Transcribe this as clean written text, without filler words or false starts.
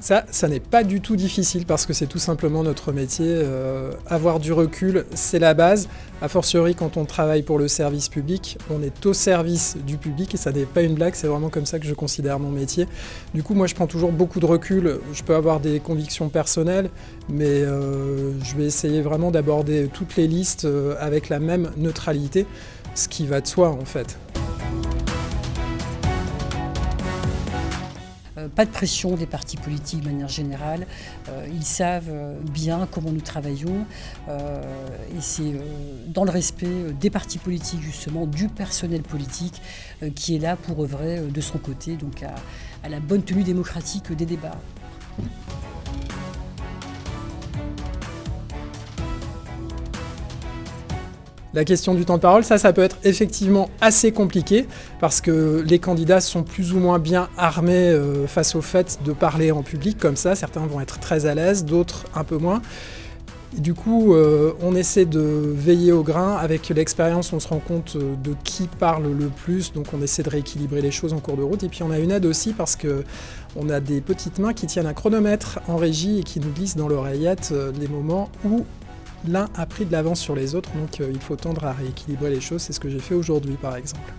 Ça n'est pas du tout difficile parce que c'est tout simplement notre métier. Avoir du recul, c'est la base. A fortiori, quand on travaille pour le service public, on est au service du public et ça n'est pas une blague, c'est vraiment comme ça que je considère mon métier. Du coup, moi, je prends toujours beaucoup de recul. Je peux avoir des convictions personnelles, mais je vais essayer vraiment d'aborder toutes les listes avec la même neutralité, ce qui va de soi, en fait. Pas de pression des partis politiques de manière générale. Ils savent bien comment nous travaillons et c'est dans le respect des partis politiques, justement, du personnel politique qui est là pour œuvrer de son côté donc à la bonne tenue démocratique des débats. La question du temps de parole, ça peut être effectivement assez compliqué parce que les candidats sont plus ou moins bien armés face au fait de parler en public comme ça. Certains vont être très à l'aise, d'autres un peu moins. Et du coup, on essaie de veiller au grain. Avec l'expérience, on se rend compte de qui parle le plus, donc on essaie de rééquilibrer les choses en cours de route. Et puis on a une aide aussi parce qu'on a des petites mains qui tiennent un chronomètre en régie et qui nous glissent dans l'oreillette les moments où l'un a pris de l'avance sur les autres, donc il faut tendre à rééquilibrer les choses, c'est ce que j'ai fait aujourd'hui par exemple.